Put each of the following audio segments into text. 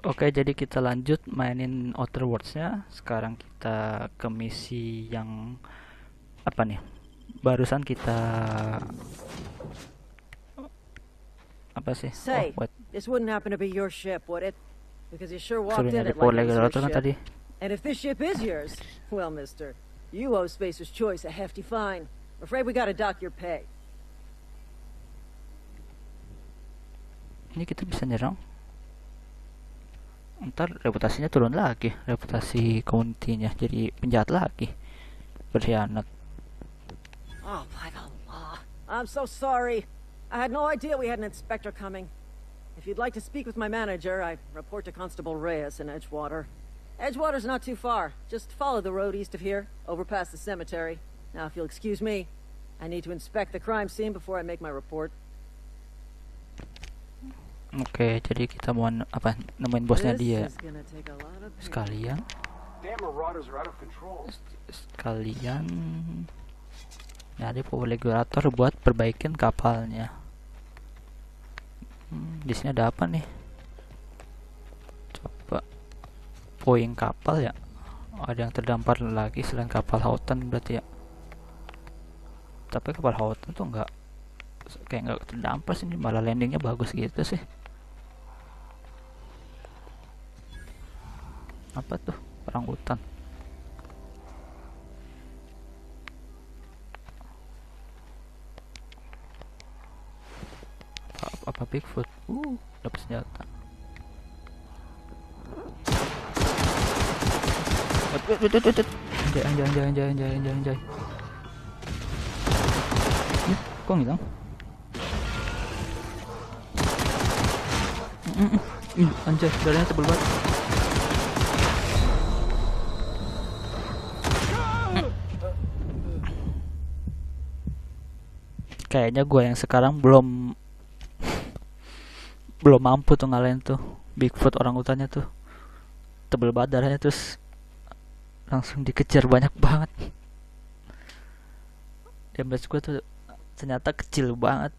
Oke, jadi kita lanjut mainin Outer Worlds-nya. Sekarang kita ke misi yang apa nih? Barusan kita apa sih? Oh, Say, wait. this wouldn't happen to be your ship, would it? Because you sure Suruh walked in nyari it power like it was your regulator kan ship. tadi. And if this ship is yours, well, mister, you owe Spacer's Choice a hefty fine. I'm afraid we gotta dock your pay. Ini kita bisa nyerang. Ntar reputasinya turun lagi, reputasi community-nya jadi penjahat lagi, berkhianat. Oh, by the law. I'm so sorry. I had no idea we had an inspector coming. If you'd like to speak with my manager, I report to Constable Reyes in Edgewater. Edgewater's not too far. Just follow the road east of here, over past the cemetery. Now, if you'll excuse me, I need to inspect the crime scene before I make my report. Oke, jadi kita mau apa? Nemuin bosnya This dia. is gonna take a lot of pain. Sekalian, Damn marauders are out of control. sekalian nyari power regulator buat perbaikin kapalnya. Di sini ada apa nih? Coba puing kapal ya. Ada yang terdampar lagi selain kapal Houghton berarti ya. Tapi kapal Houghton tuh kayak nggak terdampar sih, malah landingnya bagus gitu sih. Apa tuh? Orang hutan. Apa Bigfoot? Dapat senjata. Anjay. Kok ngilang? Anjay, darahnya tebel banget. Kayaknya gue yang sekarang belum mampu tuh ngalahin tuh Bigfoot orang hutannya tuh. Tebel banget darahnya, terus langsung dikejar banyak banget. Damage gue tuh ternyata kecil banget.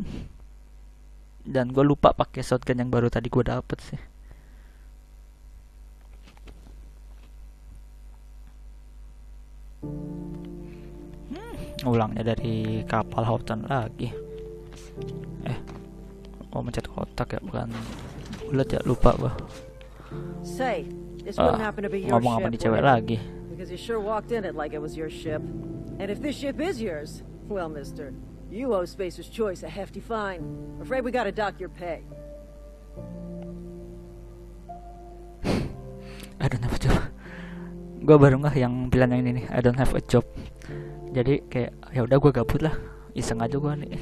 Dan gue lupa pakai shotgun yang baru tadi gue dapet sih. Ulangnya dari kapal Houghton lagi. Mencet kotak ya, bukan bulat ya, lupa gua. Say, this wouldn't happen to be your Ngomong apa ship, nih cewek would it? lagi. Because you sure walked in it like it was your ship. And if this ship is yours, well, mister, you owe Spacer's Choice a hefty fine. I'm afraid we gotta dock your pay. I don't have a job. Gua baru nggak yang pilihan yang ini nih, I don't have a job. Jadi kayak ya udah gua gabut lah, iseng aja gua nih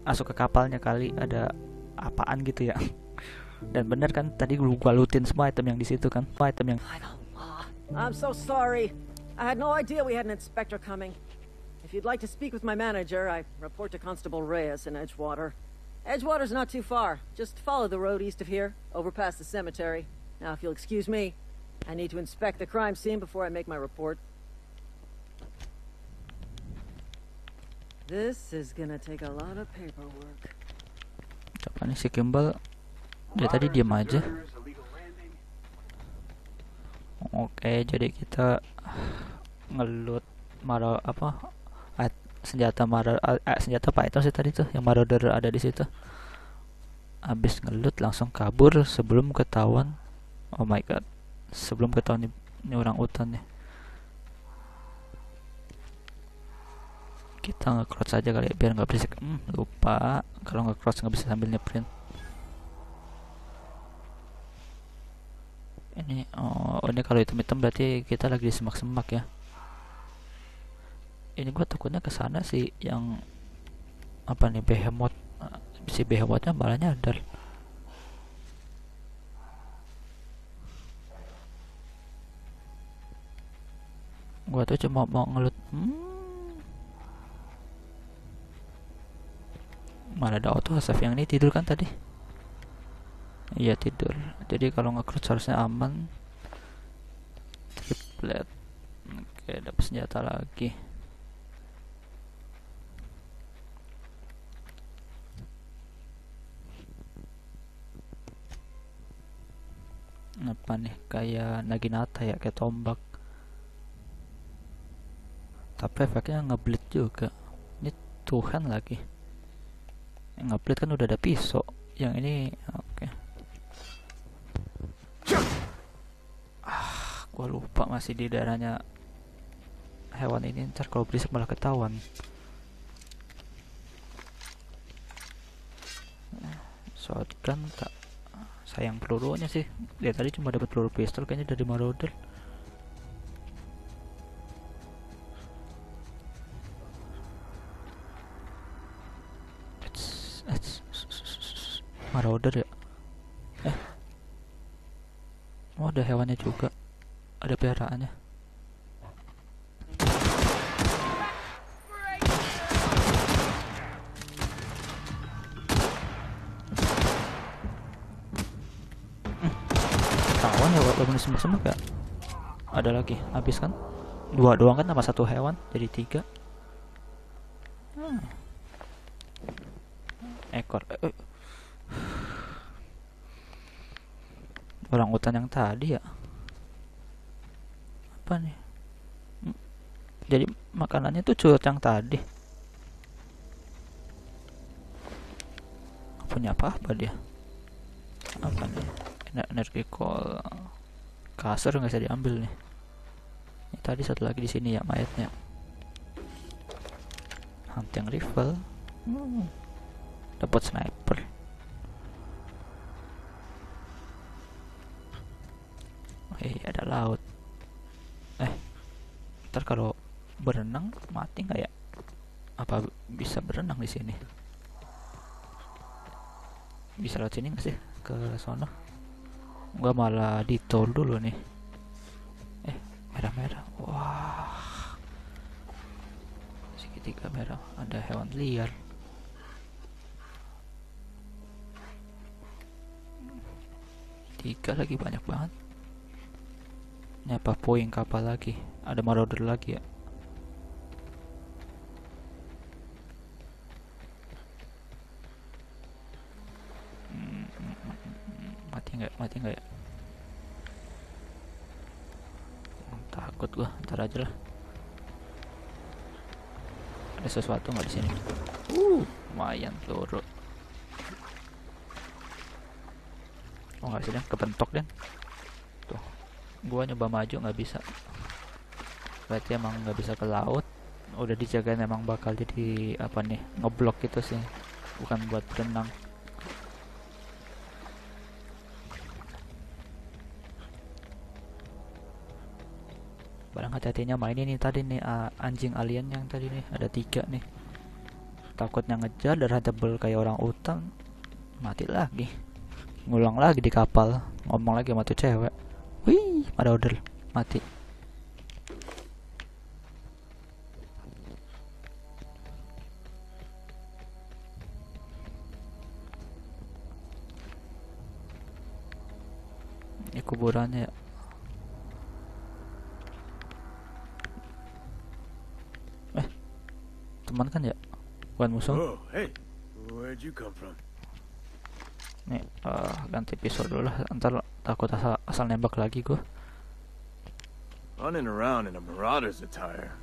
masuk ke kapalnya, kali ada apaan gitu ya. Dan bener kan tadi gua lootin semua item yang di situ kan, semua item yang. I'm so sorry. I had no idea we had an inspector coming. If you'd like to speak with my manager, I report to Constable Reyes in Edgewater. Edgewater's not too far. Just follow the road east of here, over past the cemetery. Now, if you'll excuse me, I need to inspect the crime scene before I make my report. This is gonna take a lot of paperwork. Coba nih si Kimball, dia tadi diam aja. Oke, jadi kita ngelut senjata apa itu sih tadi tuh yang marauder ada di situ. Habis ngelut langsung kabur sebelum ketahuan. Oh my god, sebelum ketahuan ini orang hutan nih. Kita nge-crouch aja kali ya, biar nggak berisik. Lupa kalau nge-crouch nggak bisa sambil nyeprint. Ini kalau hitam-hitam berarti kita lagi di semak-semak ya. Ini gua takutnya kesana sih yang apa nih, behemoth. Si behemothnya malah nyadar. Gua tuh cuma mau ngelut. Mana ada auto save yang ini, tidur kan tadi? Iya tidur. Jadi kalau nge-crouch harusnya aman. Triplet. Oke, dapat senjata lagi. apa nih, kayak naginata ya, kayak tombak. Tapi efeknya ngebleed juga. Ini Tuhan lagi. Yang ngebleed kan udah ada pisau. Yang ini oke. Gua lupa masih di daerahnya hewan ini. Ntar kalau berisik malah ketahuan. Shotgun tak sayang pelurunya sih. Dia tadi cuma dapat peluru pistol kayaknya dari marauder. Marauder ya. Oh, ada hewannya juga. Ada peliharaannya. Tawan ya walaupun semak-semak ya. Ada lagi, habis kan? 2 doang kan sama 1 hewan, jadi 3. Ekor. Orang hutan yang tadi ya. Apa nih? Jadi makanannya tuh curut yang tadi. Punya apa dia? Apa nih? Energi call. Kasur nggak bisa diambil nih. Ini tadi satu lagi di sini ya mayatnya. Hunting rifle. Dapat sniper. Ada laut. Ntar kalau berenang mati nggak ya? Apa bisa berenang di sini? Bisa lewat sini nggak sih ke sono? Gua malah ditol dulu nih. Merah-merah. Wah. Segitiga merah. Ada hewan liar. Tiga lagi, banyak banget. Ini apa, puing kapal lagi. Ada marauder lagi ya. Mati nggak ya? Takut gua, ntar aja lah. Ada sesuatu nggak di sini? Lumayan peluru. Oh nggak sih, dan kepentok dan. Tuh, gua nyoba maju nggak bisa. Berarti emang nggak bisa ke laut. Udah dijagain emang bakal jadi apa nih, ngeblok gitu sih, bukan buat berenang. Barang hati-hatinya main ini tadi nih, anjing alien yang tadi nih ada 3 nih. Takutnya ngejar darah tebel kayak orang utan, mati lagi. Ngulang lagi di kapal, ngomong lagi sama tuh cewek. Wih, marauder mati. Ini kuburannya ya. Teman kan ya, bukan musuh. Oh, hey, where'd you come from? Nih, ganti pisau dulu lah, ntar takut asal nembak lagi gua. Running around in a marauder's attire.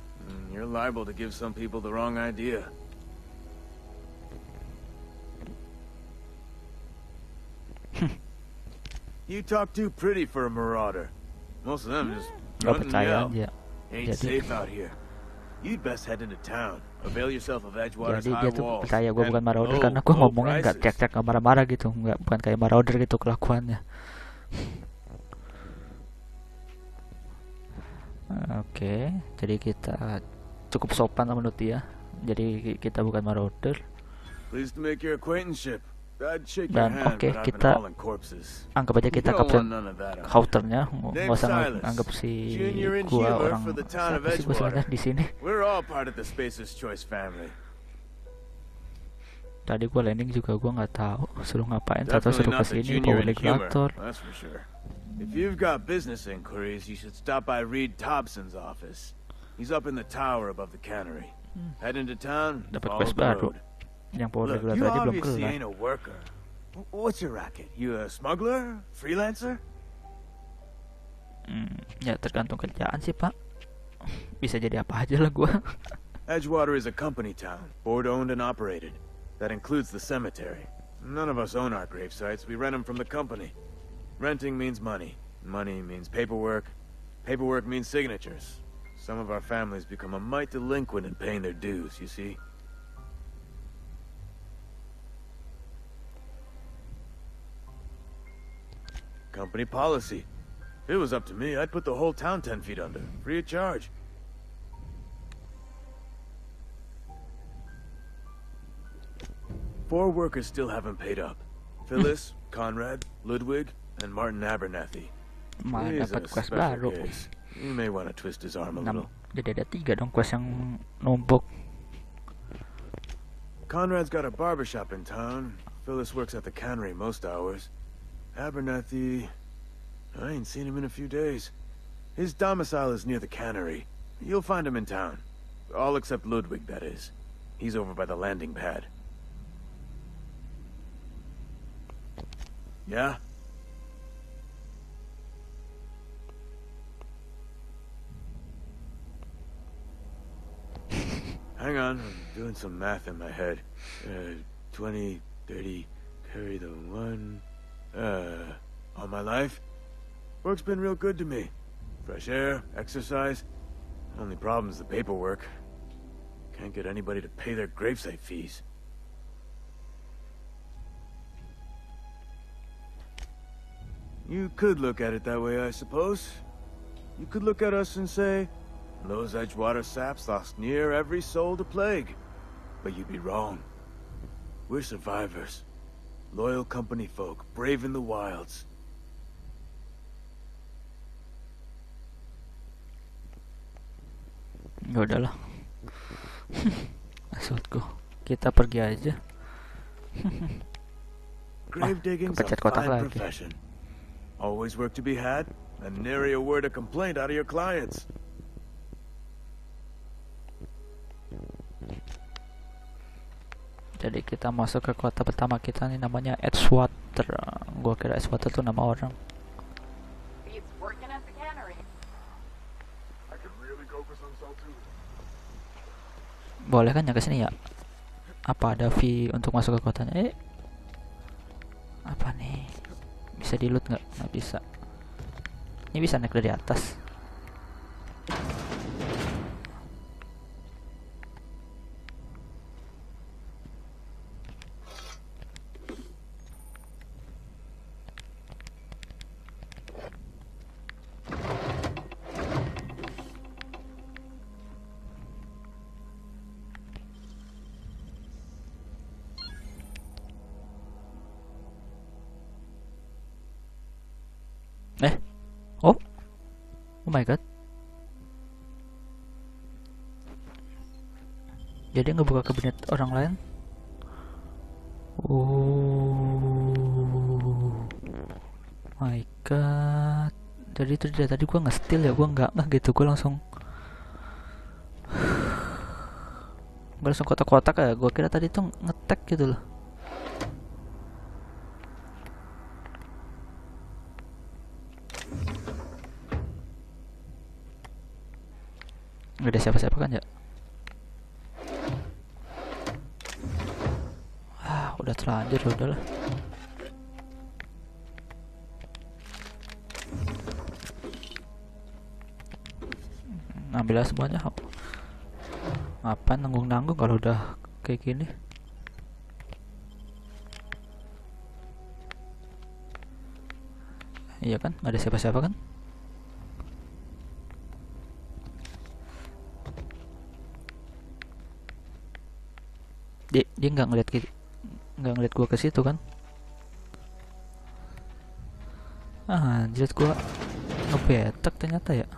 You're liable to give some people the wrong idea. You talk too pretty for a marauder. Most of them just Gak run and percaya yell. aja. Ain't safe out here. You'd best head into town. Avail yourself of Edgewater's Jadi high dia tuh walls. percaya gue bukan and marauder low, karena gue low ngomongnya nggak prices. cek-cek, nggak marah-marah gitu, nggak, bukan kayak marauder gitu kelakuannya. Oke, jadi kita cukup sopan lah menurut dia. Jadi kita bukan marauder. Pleased to make your acquaintanceship. I'd shake Dan your hand, oke, but I've been kita hauling corpses. Anggap aja kita You don't kapten want none of that out counternya, nggak Name's usah Silas. anggap si Junior and gua healer orang for the town of siapa sih gua sebenarnya Edgewater. di sini. We're all part of the Spacer's Choice family. Tadi gua landing juga gua nggak tahu suruh ngapain, atau Definitely suruh not the kesini junior bawa in humor, regulator. that's for sure. If you've got business inquiries, you should stop by Reed Thompson's office. He's up in the tower above the cannery. Head into town, Dapat follow quest the baru. road. Yang power Look, regulator you aja belum obviously kelar. ain't a worker. What's your racket? You a smuggler? Freelancer? Ya tergantung kerjaan sih pak. Bisa jadi apa aja lah gua. Edgewater is a company town, board owned and operated. That includes the cemetery. None of us own our grave sites, we rent them from the company. Renting means money. Money means paperwork. Paperwork means signatures. Some of our families become a mite delinquent in paying their dues, you see? Company policy. If it was up to me, I'd put the whole town 10 feet under, free of charge. Four workers still haven't paid up. Phyllis, Conrad, Ludwig, and Martin Abernathy. Malah He's dapat a quest special baru. case. You may want to twist his arm a 6. little. Jadi ada 3 dong quest yang numpuk. Conrad's got a barbershop in town. Phyllis works at the cannery most hours. Abernathy, I ain't seen him in a few days. His domicile is near the cannery. You'll find him in town. All except Ludwig, that is. He's over by the landing pad. Yeah? Hang on, I'm doing some math in my head. 20, 30, carry the 1. All my life? Work's been real good to me. Fresh air, exercise. Only problem is the paperwork. Can't get anybody to pay their gravesite fees. You could look at it that way, I suppose. You could look at us and say, those Edgewater saps lost near every soul to plague. But you'd be wrong. We're survivors. Loyal company folk, brave in the wilds. Ya udahlah. Maksudku, kita pergi aja. Grave digging's a kepencet kotak fine lagi. profession. Always work to be had, and nary a word of complaint out of your clients. Jadi kita masuk ke kota pertama kita nih, namanya Edgewater. Gua kira Edgewater tuh nama orang. He's working at the cannery. I could really go for some salt too. Boleh kan ya ke sini ya? Apa ada fee untuk masuk ke kotanya? Apa nih? Bisa di loot nggak? Nggak bisa. Ini bisa naik dari atas. Oh my god. Jadi ngebuka kabinet orang lain. Oh my god. Jadi itu dia, tadi gua nge-steal ya, gua nggak gitu, gua langsung kotak-kotak ya. Gua kira tadi tuh ngetek gitu loh. Gak ada siapa-siapa kan ya? Udah terlanjur, udahlah. Ngambil semuanya. Ngapain nanggung-nanggung kalau udah kayak gini? Iya kan? Gak ada siapa-siapa kan? Dia nggak ngeliat gua ke situ kan? Anjir, gua ngebetek ternyata ya.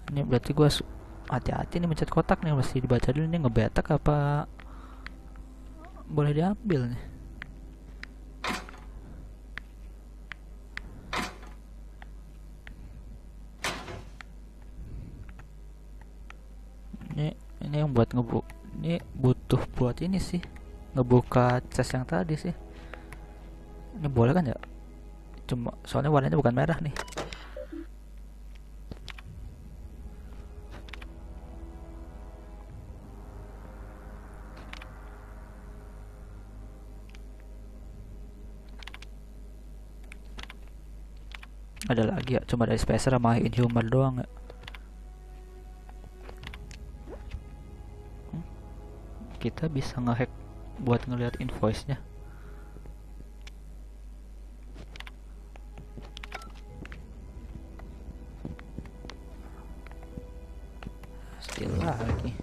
Ini berarti gua hati-hati nih mencet kotak nih, mesti dibaca dulu nih ngebetek apa boleh diambil nih. Ini yang buat ini butuh buat ini sih, ngebuka chest yang tadi sih. Ini boleh kan ya? Cuma soalnya warnanya bukan merah nih. Ada lagi ya, cuma dari spacer sama inhuman doang ya. Kita bisa ngehack buat ngelihat invoice-nya. Still lagi.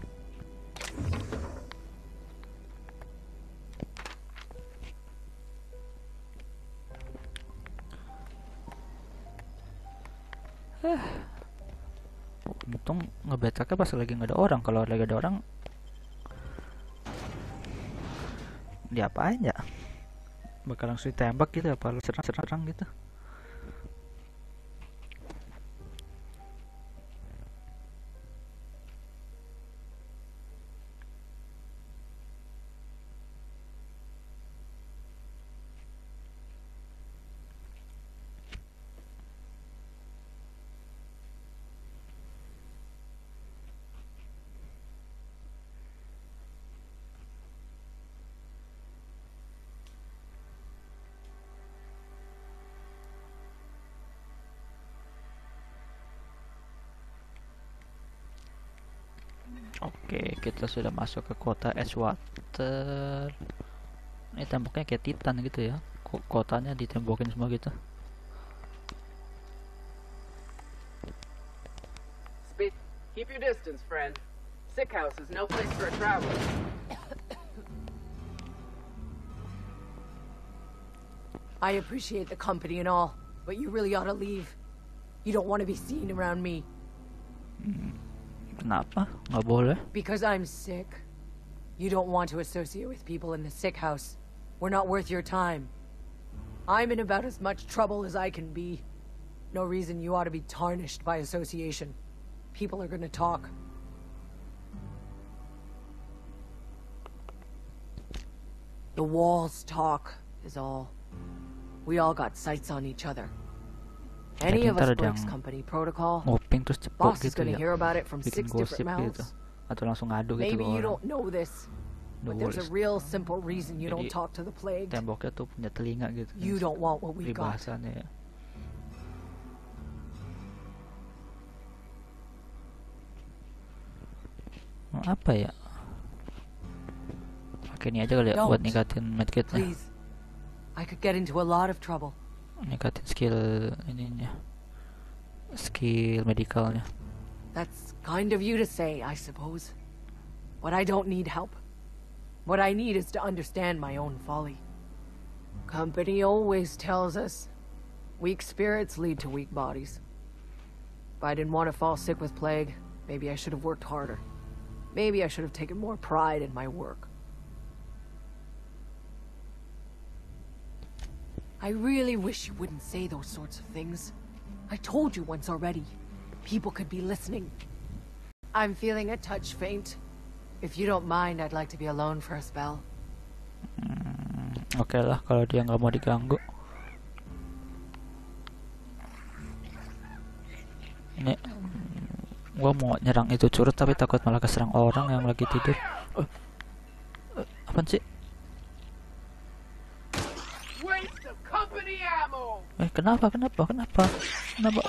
Untung ngebetaknya pas lagi nggak ada orang. Kalau lagi ada orang, diapain ya? Bakal langsung ditembak gitu apa lu serang gitu. Oke, kita sudah masuk ke kota Edgewater. Ini temboknya kayak Titan gitu ya. Kotanya ditembokin semua gitu. Keep your distance, friend. Sick house is no place for a traveler. I appreciate the company and all, but you really ought to leave. You don't want to be seen around me. Kenapa? Nggak boleh? Because I'm sick. You don't want to associate with people in the sick house. We're not worth your time. I'm in about as much trouble as I can be. No reason you ought to be tarnished by association. People are gonna talk. The walls talk, is all. We all got sights on each other. Any of us breaks company protocol, nguping terus cepet boss is gitu gonna ya. hear about it from Bikin 6 gosip different gitu. mouths. Atau langsung ngadu gitu Maybe ke you orang. don't know this, but there's a real simple reason you don't Jadi, talk to the plague. Temboknya tuh punya telinga gitu. You don't want what we got. Bahasannya ya. Apa ya? Pakai ini aja kali ya buat ningkatin medkitnya. Please. I could get into a lot of trouble. Ningkatin skill ininya. Skill medicalnya. That's kind of you to say, I suppose. But I don't need help. What I need is to understand my own folly. Company always tells us weak spirits lead to weak bodies. If I didn't want to fall sick with plague, maybe I should have worked harder. Maybe I should have taken more pride in my work. I really wish you wouldn't say those sorts of things. I told you once already. People could be listening. I'm feeling a touch faint. If you don't mind, I'd like to be alone for a spell. Oke lah, kalau dia nggak mau diganggu. Ini gua mau nyerang itu curut tapi takut malah keserang orang yang lagi tidur. Apaan sih? Kenapa?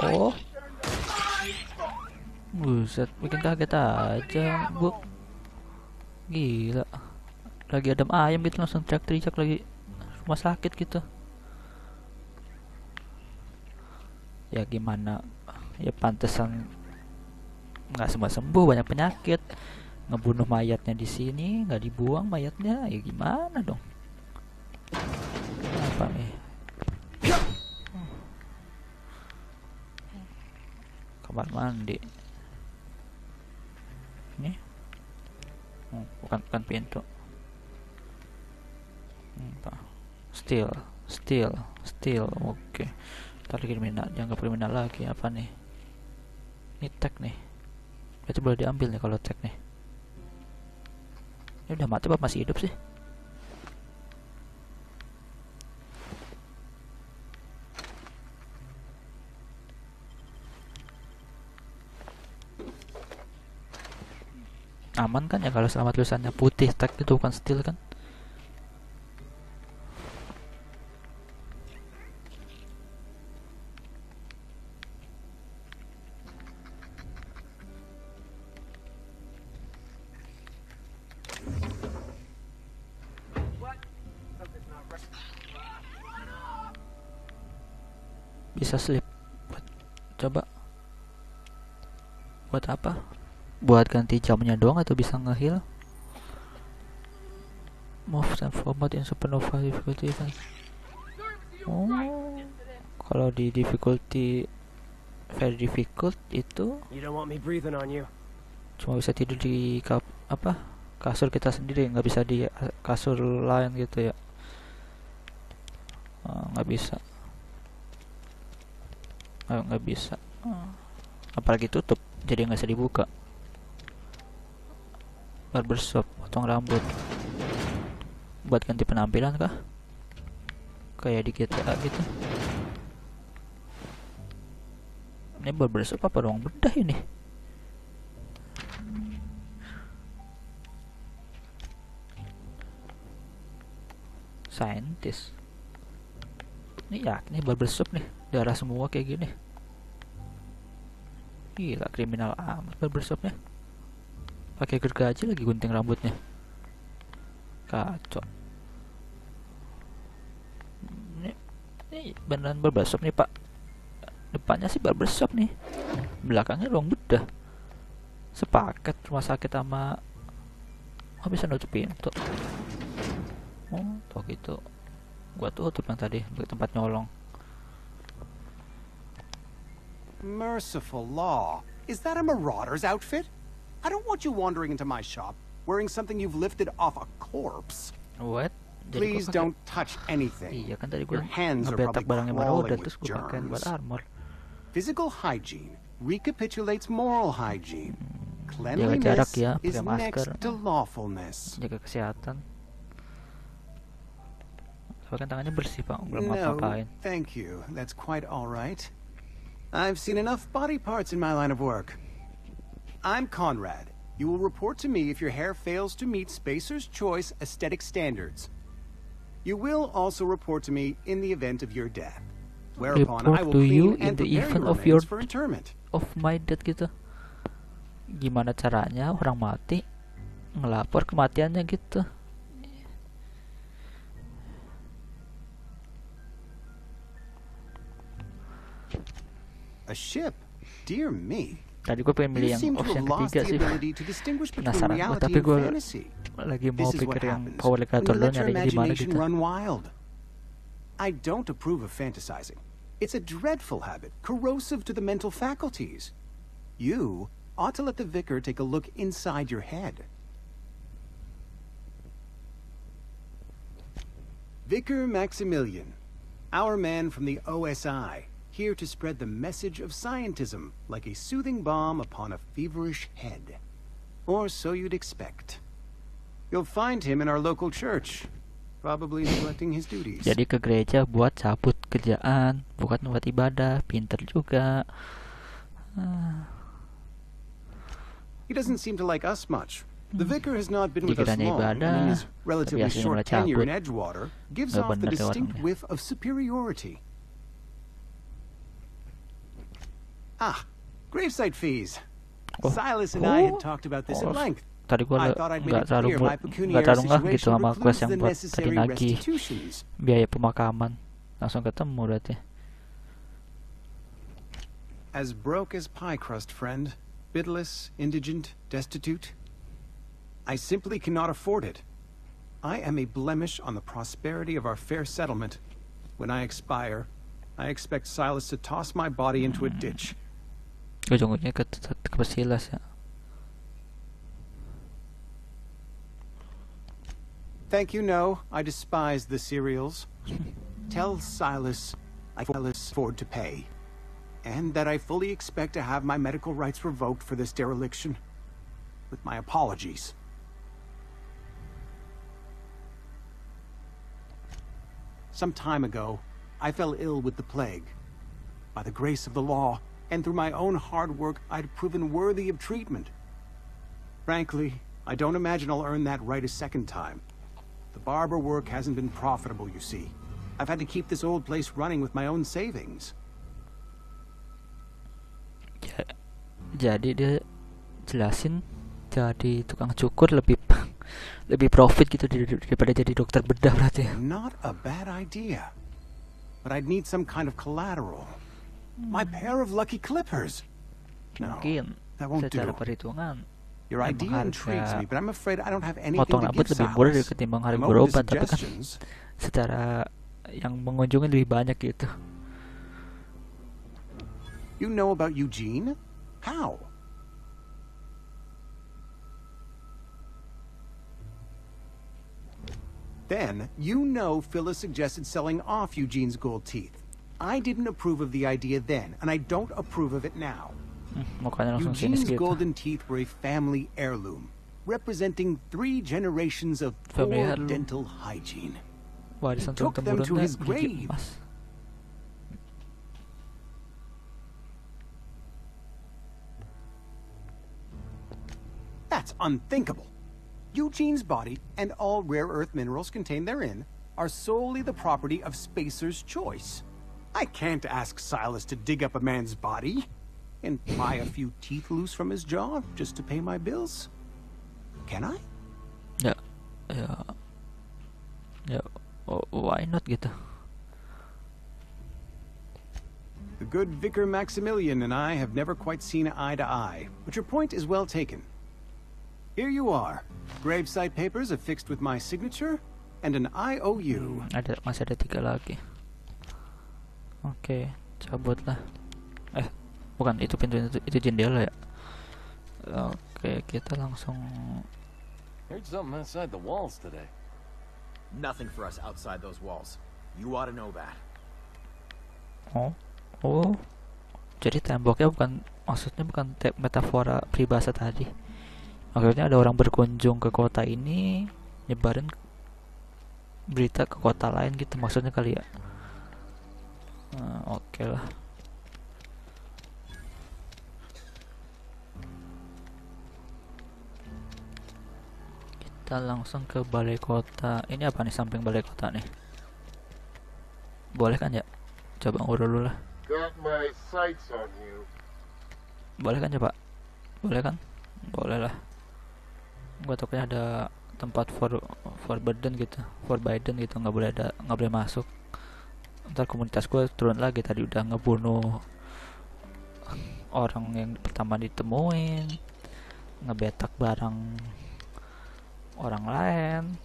Oh, buset, bikin kaget aja, Bu. Gila, lagi adem ayam gitu langsung teriak-teriak lagi rumah sakit gitu. Ya gimana? Ya pantesan nggak semua sembuh, banyak penyakit. Ngebunuh mayatnya di sini, nggak dibuang mayatnya, ya gimana dong? Apa nih? Kamar mandi. Ini? Bukan pintu. Still. Oke. Ntar kriminal, dianggap kriminal lagi. Apa nih? Ini tag nih. Berarti boleh diambil nih kalau tag nih. Ini udah mati apa masih hidup sih? aman kan ya kalau selama tulisannya putih tag itu bukan steel kan. Bisa slip. Coba. Buat apa? Buat ganti jamnya doang atau bisa nge-heal? Move and format in supernova difficulty kan. Oh. Kalau di difficulty very difficult itu cuma bisa tidur di kasur kita sendiri, nggak bisa di kasur lain gitu ya. Nggak bisa. Nggak bisa. Apalagi tutup, jadi nggak bisa dibuka. Barbershop, potong rambut. Buat ganti penampilan kah? Kayak di GTA gitu. Ini barbershop apa ruang bedah ini? Scientist. Ini ya, ini barbershop nih. Darah semua kayak gini. Gila, kriminal amat barbershopnya. Pakai gergaji lagi gunting rambutnya. Kacau. Ini beneran barbershop nih pak. Depannya sih barbershop nih. Belakangnya ruang bedah. Sepaket rumah sakit sama. Oh, bisa nutup pintu. Oh, tuh gitu. Gua tutup yang tadi di tempat nyolong. Merciful law. Is that a marauder's outfit? I don't want you wandering into my shop wearing something you've lifted off a corpse. What? Please don't touch anything. Iya kan tadi gue Your hands are ngebetak probably barangnya marauder crawling terus with gue pakai buat germs. armor. Physical hygiene recapitulates moral hygiene. Jaga jarak Cleanliness ya, is pakai masker. next to lawfulness. Jaga kesehatan. Soalnya kan tangannya bersih pak, belum No, ngapa-ngapain. thank you. That's quite all right. I've seen enough body parts in my line of work. I'm Conrad. You will report to me if your hair fails to meet Spacer's Choice aesthetic standards. You will also report to me in the event of your death. Whereupon I Report will to you clean in and the prepare event your of your remains for interment. Of my death gitu. Gimana caranya orang mati ngelapor kematiannya gitu. A ship? Dear me. Tadi gue pengen milih You yang seem to option have lost ketiga the sih. ability to distinguish between Penasaran gue, reality tapi and gue fantasy. lagi mau This is pikir what yang happens power when legator you lo let your nyarinya di mana imagination gitu. run wild. I don't approve of fantasizing. It's a dreadful habit, corrosive to the mental faculties. You ought to let the vicar take a look inside your head. Vicar Maximilian, our man from the OSI, here to spread the message of scientism like a soothing balm upon a feverish head. Or so you'd expect. You'll find him in our local church, probably neglecting his duties. Jadi ke gereja buat cabut kerjaan, bukan buat ibadah. Pinter juga. He doesn't seem to like us much. The vicar has not been with us Dikiranya long, and in ibadah, his relatively tapi aslinya short malah tenure in cabut. Edgewater, gives Nggak off the bener deh distinct orangnya. whiff of superiority. Ah, gravesite fees. Oh. Silas and I Oh. had talked about this Oh. at length. Tadi gue I thought I'd make nggak it terlalu clear my pecuniary ngeh gitu situation sama quest precludes yang the buat tadi necessary nagih restitutions. biaya pemakaman. Langsung ketemu berarti. As broke as pie crust, friend. Bidless, indigent, destitute. I simply cannot afford it. I am a blemish on the prosperity of our fair settlement. When I expire, I expect Silas to toss my body into a ditch. Ujung-ujungnya ke Silas ya. Thank you, no. I despise the cereals. Tell Silas I can afford to pay. And that I fully expect to have my medical rights revoked for this dereliction. With my apologies. Some time ago, I fell ill with the plague. By the grace of the law, and through my own hard work, I'd proven worthy of treatment. Frankly, I don't imagine I'll earn that right a second time. The barber work hasn't been profitable, you see. I've had to keep this old place running with my own savings. Jadi dia jelasin jadi tukang cukur lebih lebih profit gitu daripada jadi dokter bedah berarti. Not a bad idea. But I'd need some kind of collateral. My pair of lucky clippers. No, Mungkin that won't do. secara perhitungan Your idea intrigues me, but I'm afraid I don't have anything potong to rambut give lebih murah Silas. ketimbang harga Come up with berobat, tapi kan suggestions. secara yang mengunjungi lebih banyak gitu. You know about Eugene? How? Then, you know Phyllis suggested selling off Eugene's gold teeth. I didn't approve of the idea then, and I don't approve of it now. Mukanya langsung sinis Eugene's gitu. golden teeth were a family heirloom, representing 3 generations of Family poor heirloom. dental hygiene. Warisan He took them turun-temurun to dan his gigi grave. emas. That's unthinkable. Eugene's body and all rare earth minerals contained therein are solely the property of Spacer's choice. I can't ask Silas to dig up a man's body and pry a few teeth loose from his jaw just to pay my bills. Can I? Ya, why not gitu? The good Vicar Maximilian and I have never quite seen eye to eye, but your point is well taken. Here you are. Gravesite papers affixed with my signature and an IOU. Masih ada 3 lagi. Oke, cabut lah. Bukan, itu pintu, itu jendela ya. Oke, kita langsung. Heard something outside the walls today. Nothing for us outside those walls. You ought to know that. Oh, jadi temboknya maksudnya bukan metafora peribahasa tadi. Maksudnya ada orang berkunjung ke kota ini, nyebarin berita ke kota lain gitu maksudnya kali ya. Oke lah. Kita langsung ke balai kota. Ini apa nih samping balai kota nih? Boleh kan ya? Coba urut dulu lah. Got my sights on you. Boleh kan coba? Boleh kan? Boleh lah. Gua takutnya ada tempat forbidden gitu, nggak boleh masuk. Ntar komunitas gue turun lagi, tadi udah ngebunuh orang yang pertama ditemuin, ngebetak barang orang lain.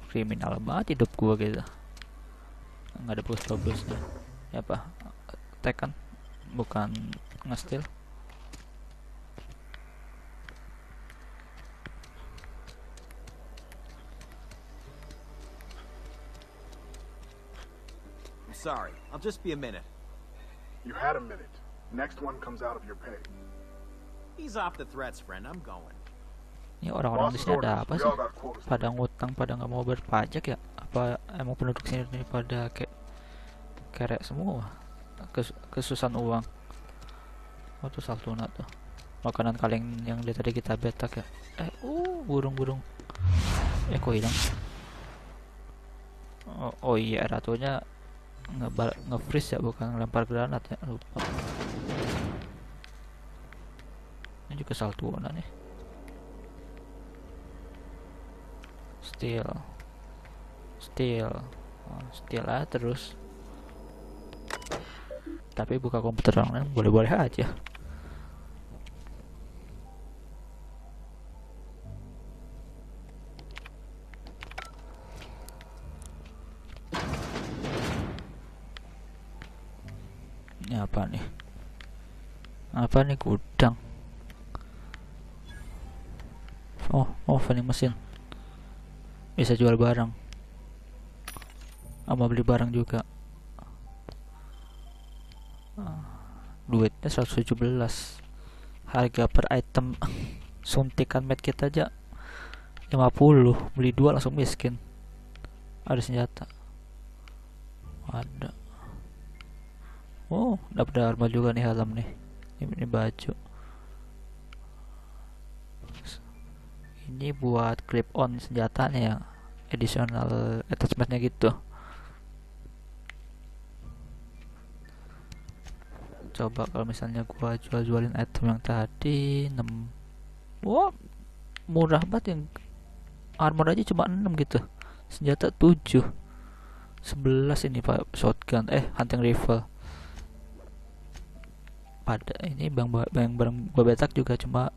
Kriminal banget hidup gue gitu, nggak ada bagus-bagusnya. Ya apa? Tekan bukan nge-steal. Sorry, I'll just be a minute. You had a minute. Next one comes out of your pay. Ease off the threats, friend. I'm going. Ini orang-orang di sini ada apa sih? Pada ngutang, pada nggak mau berpajak ya? Apa emang penduduk sini pada kayak kerek semua? Kesusahan uang. Oh tuh Saltuna tuh. Makanan kaleng yang dari tadi kita betak ya. Burung-burung. Kok hilang? Oh iya, ratunya nge-freeze ya, bukan lempar granat ya, lupa. Ini juga Saltuna nih. Steal lah terus. Tapi buka komputer orang lain boleh-boleh aja. Ini apa nih? Apa nih, gudang? Oh, vending mesin. Bisa jual barang. Sama beli barang juga. Duitnya 117. Harga per item suntikan medkit aja 50. Beli 2 langsung miskin. Ada senjata. Ada. Oh, dapat armor juga nih, helm nih. Ini baju. ini buat clip on senjatanya ya, additional attachmentnya gitu. Coba kalau misalnya gua jualin item yang tadi 6. Wah, murah banget. Yang armor aja cuma 6 gitu. Senjata 7. 11 ini Pak, shotgun hunting rifle. Pada ini bang gua betak juga cuma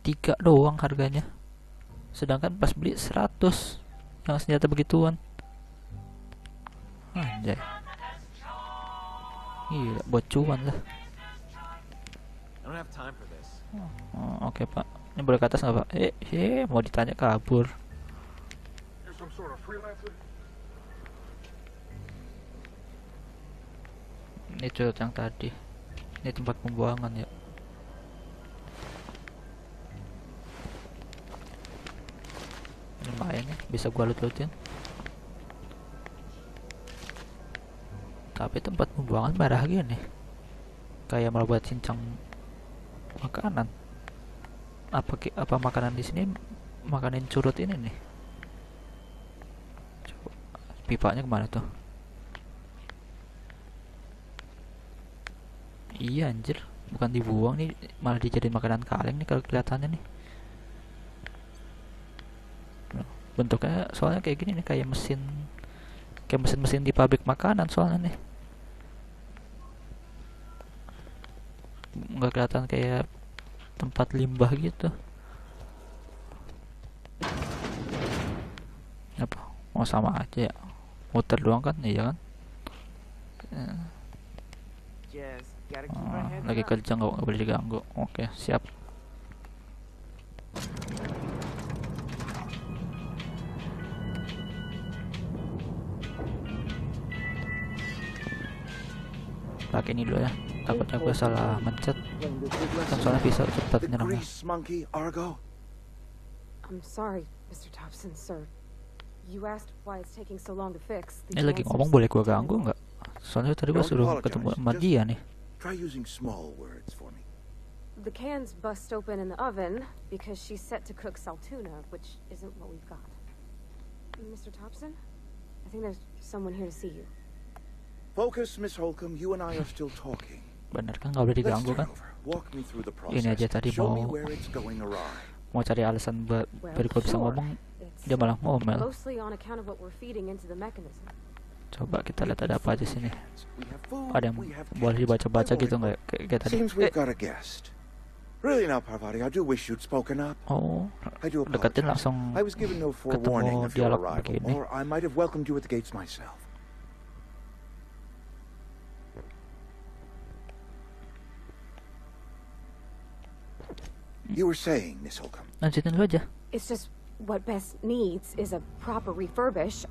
3 doang harganya. Sedangkan pas beli 100 yang senjata begituan. Anjay. Iya, buat cuan lah. Oke, Pak. Ini boleh ke atas nggak, Pak? Mau ditanya kabur. Ini curut yang tadi. Ini tempat pembuangan ya. Lumayan nih, bisa gua lut-lutin. Tapi tempat pembuangan merah gini, kayak malah buat cincang makanan. Apa makanan di sini makanin curut ini nih? Coba, pipanya kemana tuh? Iya anjir, bukan dibuang nih, malah dijadiin makanan kaleng nih kalau kelihatannya nih. Bentuknya soalnya kayak gini nih, kayak mesin-mesin di pabrik makanan soalnya nih. Nggak kelihatan kayak tempat limbah gitu. Apa? Mau sama aja ya, muter doang kan, iya kan? Lagi kerja nggak boleh diganggu. Oke, siap. Pakai ini dulu ya, takutnya gue salah mencet kan, soalnya bisa cepat nyerangnya. I'm sorry, Mr. Thompson, sir. You asked why it's taking so long to fix. Ini lagi ngomong, boleh gue ganggu nggak? Soalnya tadi gue suruh ketemu sama dia nih. Try using small words for me. The cans bust open in the oven because she's set to cook saltuna, which isn't what we've got. Mr. Thompson, I think there's someone here to see you. Focus, Miss Holcomb. You and I are still talking. Bener kan, nggak boleh diganggu kan? Ini aja tadi mau cari alasan biar gue bisa ngomong, dia malah ngomel. Coba kita lihat ada apa aja sini. Ada yang boleh dibaca-baca gitu nggak, kayak tadi? Oh, deketin langsung ketemu dialog begini. You were saying, Miss Holcomb. Lanjutin lu aja. It's just what Bess needs is a proper refurbish.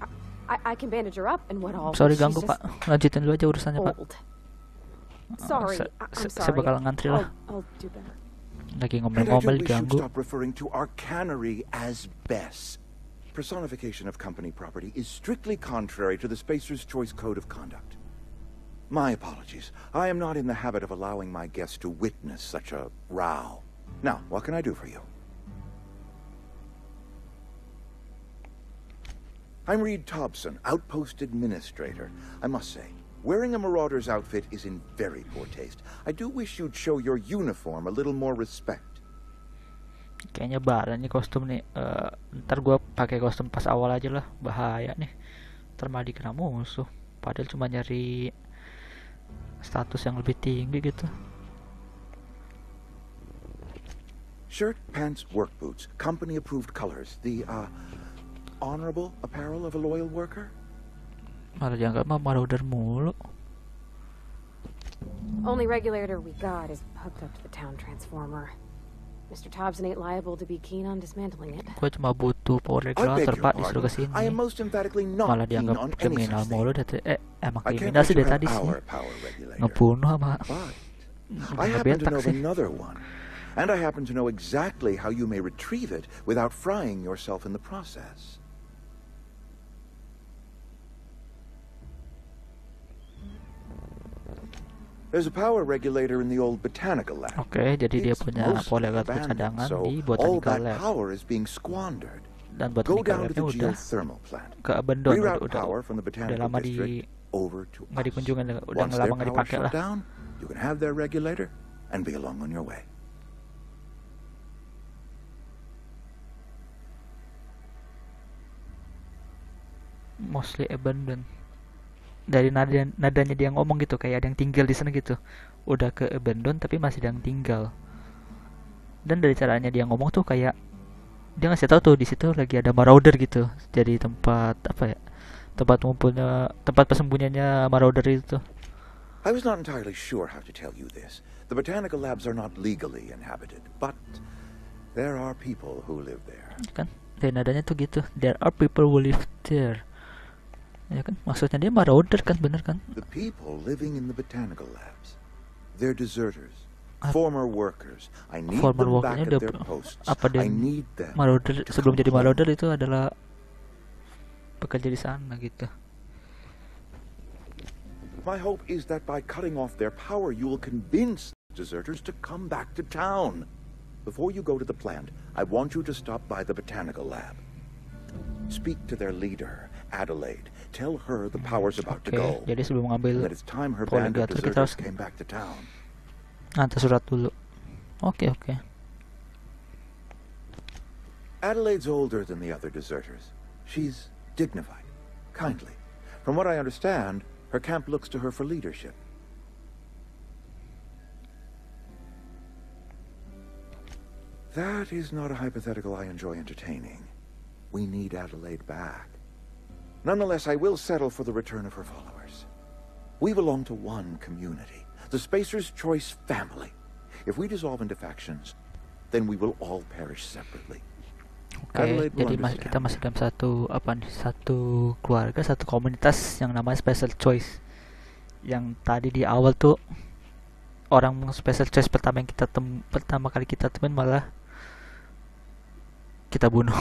I can bandage her up and what all. Sorry ganggu, Pak. Lanjutin lu aja urusannya, Pak. Sorry, I'm sorry. Saya bakal ngantri lah. I'll do better. Lagi ngomel-ngomel diganggu. Stop referring to our cannery as Bess. Personification of company property is strictly contrary to the Spacer's Choice Code of Conduct. My apologies. I am not in the habit of allowing my guests to witness such a row. Now, what can I do for you? I'm Reed Thompson, Outpost Administrator. I must say, wearing a marauder's outfit is in very poor taste. I do wish you'd show your uniform a little more respect. Kayaknya bahan nih kostum nih. Ntar gue pakai kostum pas awal aja lah, bahaya nih. Ntar malah dikena musuh. Padahal cuma nyari status yang lebih tinggi gitu. Shirt, pants, work boots, company-approved colors. The, honorable apparel of a loyal worker? Malah dianggap mah marauder mulu. Only regulator we got is hooked up to the town transformer. Mr. Thompson ain't liable to be keen on dismantling it. Gue cuma butuh power regulator, Pak, disuruh kesini. Malah dianggap kriminal mulu dari emang kriminal sih dari tadi sih. Ngebunuh sama ngebetak sih. And I happen to know exactly how you may retrieve it without frying yourself in the process. There's a power regulator in the old botanical lab. Oke, jadi dia It's punya mostly power regulator abandoned, cadangan so di all botanical that lab. power is being squandered. Dan Go botanical down to labnya the udah geothermal plant. ke abandon, Reroute power from the udah botanical lama district over to nggak us. dikunjungin, udah Once lama their nggak power dipakai shut lah. down, you can have their regulator and be along on your way. Mostly abandoned. Dari nadanya dia ngomong gitu, kayak ada yang tinggal di sana gitu. Udah ke abandon tapi masih ada yang tinggal. Dan dari caranya dia ngomong tuh kayak dia ngasih tahu tuh di situ lagi ada marauder gitu. Jadi tempat apa ya? Tempat ngumpulnya, tempat persembunyiannya marauder itu. I was not entirely sure how to tell you this. The botanical labs are not legally inhabited, but there are people who live there. Kan? Dan nadanya tuh gitu. There are people who live there. Ya kan? Maksudnya dia marauder kan, bener kan? The people living in the botanical labs, they're deserters, former workers. I need Former them back workernya at their posts. apa dia I need them marauder to sebelum come jadi home. marauder itu adalah bekerja di sana gitu. My hope is that by cutting off their power, you will convince deserters to come back to town. Before you go to the plant, I want you to stop by the botanical lab. Speak to their leader, Adelaide. Tell her the power's about to go. Jadi sebelum ngambil That it's time her band of polygator kita harus deserters came back to town. antar surat dulu. Oke. Adelaide's older than the other deserters. She's dignified, kindly. From what I understand, her camp looks to her for leadership. That is not a hypothetical I enjoy entertaining. We need Adelaide back. Nonetheless, I will settle for the return of her followers. We belong to one community, the Spacer's Choice family. If we dissolve into factions, then we will all perish separately. Oke, jadi kita masih dalam satu keluarga, satu komunitas yang namanya Special Choice. Yang tadi di awal tuh orang Special Choice pertama kali kita temuin malah kita bunuh.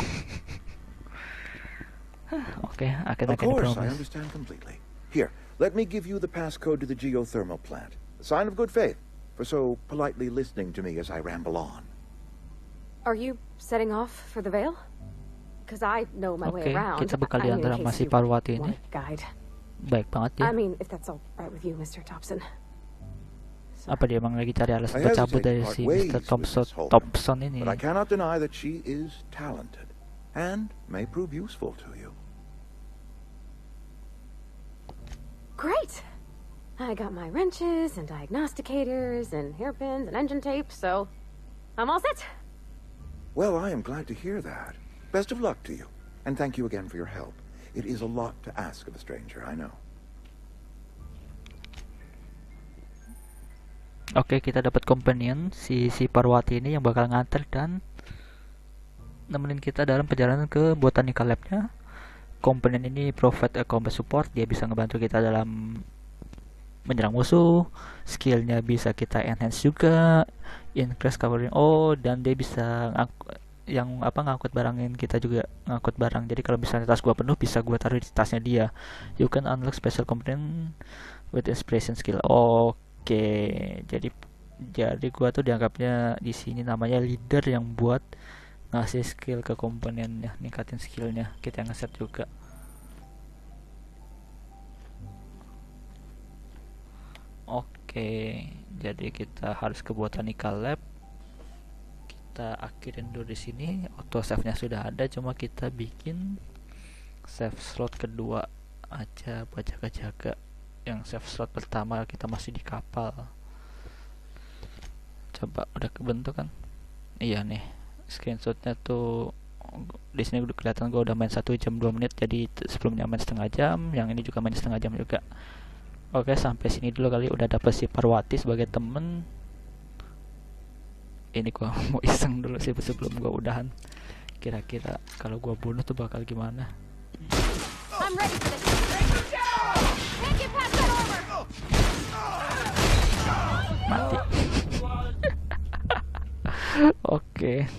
Oke, akhirnya Of course, I understand completely. Here, let me give you the passcode to the geothermal plant. A sign of good faith for so politely listening to me as I ramble on. Are you setting off for the Vale? Because I know my way around. Kita bakal diantar sama si Parwati ini. Guide. Baik banget ya. I mean, if that's all right with you, Mr. Thompson. Apa dia emang lagi cari alasan buat cabut dari si Mr. Thompson ini? But I cannot deny that she is talented and may prove useful to you. Great! I got my wrenches and diagnosticators and hairpins and engine tape, so I'm all set. Well, I am glad to hear that. Best of luck to you, and thank you again for your help. It is a lot to ask of a stranger, I know. Oke, kita dapat companion si Parwati ini yang bakal nganter dan nemenin kita dalam perjalanan ke botanical lab-nya. Companion ini provide a combat support, dia bisa ngebantu kita dalam menyerang musuh, skillnya bisa kita enhance juga, increase covering, dan dia bisa ngangkut barangin kita juga, ngangkut barang. Jadi kalau misalnya tas gua penuh bisa gua taruh di tasnya dia. You can unlock special component with inspiration skill. Oke, jadi gua tuh dianggapnya di sini namanya leader yang buat ngasih skill ke komponennya, ningkatin skillnya. Kita yang ngeset juga. Oke, jadi kita harus ke botanical lab. Kita akhirin dulu di sini. Auto save-nya sudah ada, cuma kita bikin save slot kedua aja buat jaga-jaga. Yang save slot pertama kita masih di kapal. Coba udah kebentuk kan? Iya nih. Screenshotnya tuh di sini udah kelihatan gue udah main 1 jam 2 menit, jadi sebelumnya main setengah jam, yang ini juga main setengah jam juga. Oke, sampai sini dulu kali. Udah dapet si Parwati sebagai temen. Ini gua mau iseng dulu sih sebelum gua udahan. Kira-kira kalau gua bunuh tuh bakal gimana? I'm ready for this. Can't get past that armor. Mati. Oke.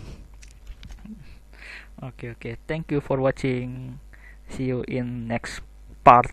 Thank you for watching. See you in next part.